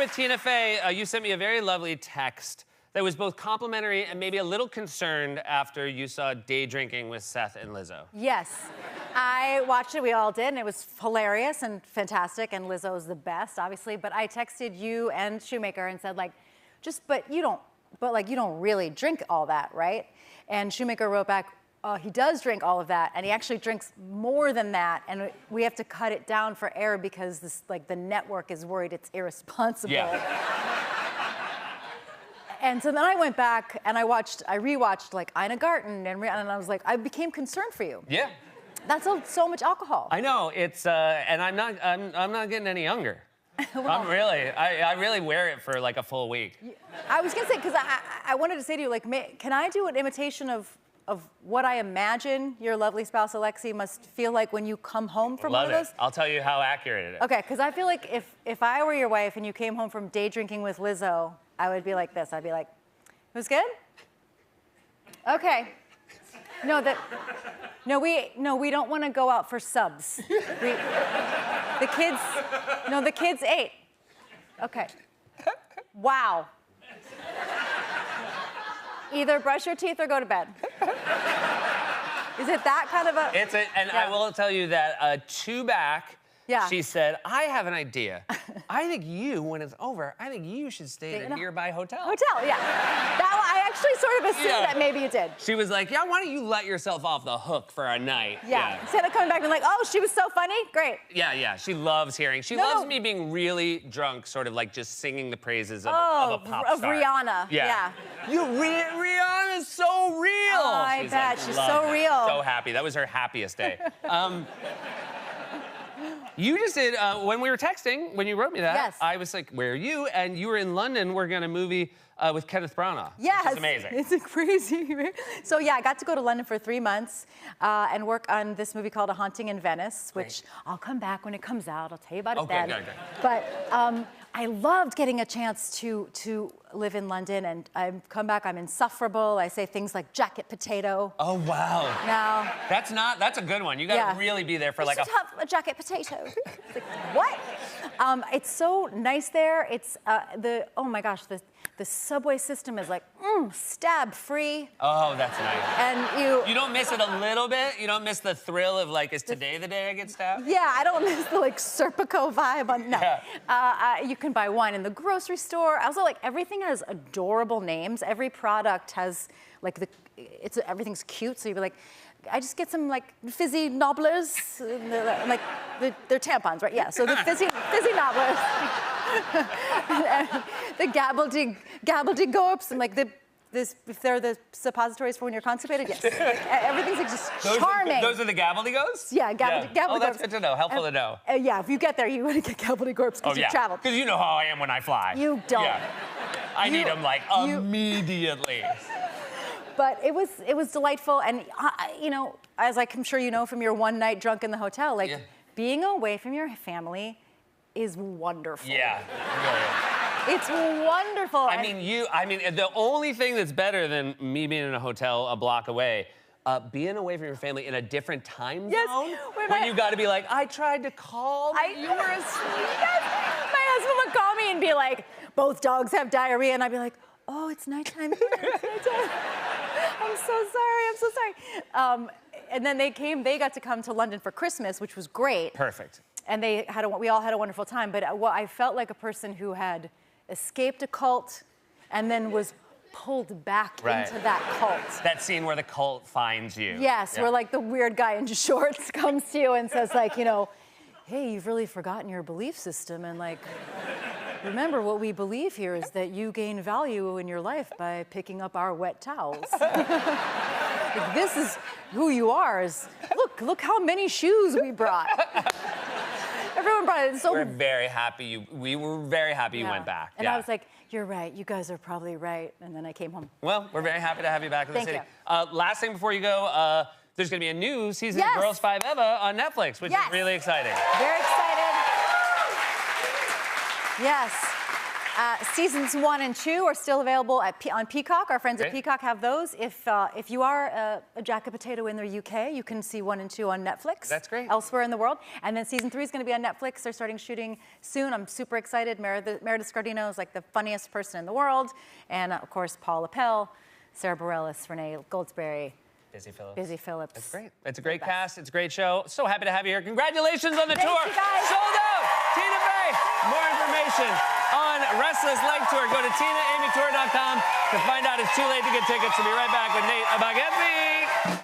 with Tina Fey. You sent me a very lovely text that was both complimentary and maybe a little concerned after you saw Day Drinking with Seth and Lizzo. Yes. I watched it, we all did, and it was hilarious and fantastic, and Lizzo's the best, obviously, but I texted you and Shoemaker and said, like, but you don't really drink all that, right? And Shoemaker wrote back, he does drink all of that, and he actually drinks more than that, and we have to cut it down for air because the network is worried it's irresponsible. Yeah. And so then I went back and I rewatched like Ina Garten, and I was like, I became concerned for you. Yeah. That's so much alcohol. I know, it's, and I'm not getting any younger. Well, I really wear it for like a full week. I was gonna say, because I wanted to say to you, like, can I do an imitation of what I imagine your lovely spouse Alexi must feel like when you come home from one of those? I'll tell you how accurate it is. Okay, because I feel like if I were your wife and you came home from Day Drinking with Lizzo, I would be like this. I'd be like, it was good? Okay. We don't want to go out for subs. The kids ate. Okay. Wow. Either brush your teeth or go to bed. Is it that kind of a... I will tell you that two back, yeah. She said, I have an idea. I think when it's over, I think you should stay at a nearby hotel. Hotel, yeah. I actually sort of assumed that maybe you did. She was like, yeah, why don't you let yourself off the hook for a night? Yeah. Instead of coming back and like, oh, she was so funny, great. Yeah. She loves hearing. She loves me being really drunk, sort of like just singing the praises of a pop star. Of Rihanna. Yeah. Rihanna's so real. Oh, I bet. She's so real. So happy. That was her happiest day. You just did, when we were texting, when you wrote me that, yes. I was like, where are you? And you were in London working on a movie with Kenneth Branagh. Yes. Which is amazing. It's crazy. So yeah, I got to go to London for 3 months and work on this movie called A Haunting in Venice, which I'll come back when it comes out. I'll tell you about it then. Okay. But I loved getting a chance to live in London, and I've come back, I'm insufferable. I say things like jacket potato. Oh, wow. Now. That's a good one. You gotta really be there for like have a jacket potato. It's like, what? It's so nice there. It's oh my gosh, the subway system is like stab free. Oh, that's nice. And you don't miss it a little bit? You don't miss the thrill of like, is today the day I get stabbed? Yeah, I don't miss the like Serpico vibe on no. Yeah. You can buy wine in the grocery store. Also, like, everything has adorable names. Every product has like everything's cute. So you'd be like, I just get some like fizzy nobblers, like they're tampons, right? Yeah. So the fizzy nobblers, the gabbledy-gobs, and like if they're the suppositories for when you're constipated, yes. Everything's like just charming. Those are the gabbledy-goes? Yeah, gabbledy-gobs. Oh, that's good to know. Helpful to know. Yeah, if you get there, you want to get gabbledy-gobs because you've traveled. Because you know how I am when I fly. You don't. Yeah. I need them like immediately. But it was delightful, and as I'm sure you know from your one night drunk in the hotel, like being away from your family is wonderful. Yeah. It's wonderful. I mean, the only thing that's better than me being in a hotel a block away, being away from your family in a different time zone, when you got to be like, I tried to call, but you were asleep. Yes. My husband would call me and be like, both dogs have diarrhea, and I'd be like, oh, it's nighttime here. It's nighttime. I'm so sorry. And then they got to come to London for Christmas, which was great. Perfect. And we all had a wonderful time. But I felt like a person who had escaped a cult and then was pulled back into that cult. That scene where the cult finds you. Yes, where like the weird guy in shorts comes to you and says like, hey, you've really forgotten your belief system, and like, remember, what we believe here is that you gain value in your life by picking up our wet towels. Like, this is who you are. Look how many shoes we brought. Everyone brought it. So we were very happy you went back. And I was like, you're right. You guys are probably right. And then I came home. Well, we're very happy to have you back in the city. Thank you. Last thing before you go, there's going to be a new season of Girls 5 Eva on Netflix, which is really exciting. Very excited. Yes. Seasons 1 and 2 are still available on Peacock. Our friends at Peacock have those. If you are a jacket potato in the UK, you can see 1 and 2 on Netflix. That's great. Elsewhere in the world. And then season 3 is going to be on Netflix. They're starting shooting soon. I'm super excited. Meredith Scardino is like the funniest person in the world. And of course, Paul Appel, Sarah Bareilles, Renee Goldsberry. Busy Phillips. That's great. It's a great cast. It's a great show. So happy to have you here. Congratulations on the tour. Thank you guys. Sold out. Tina Fey. More information on Restless Leg Tour. Go to TinaAmyTour.com to find out it's too late to get tickets. We'll be right back with Nate Abaghetty.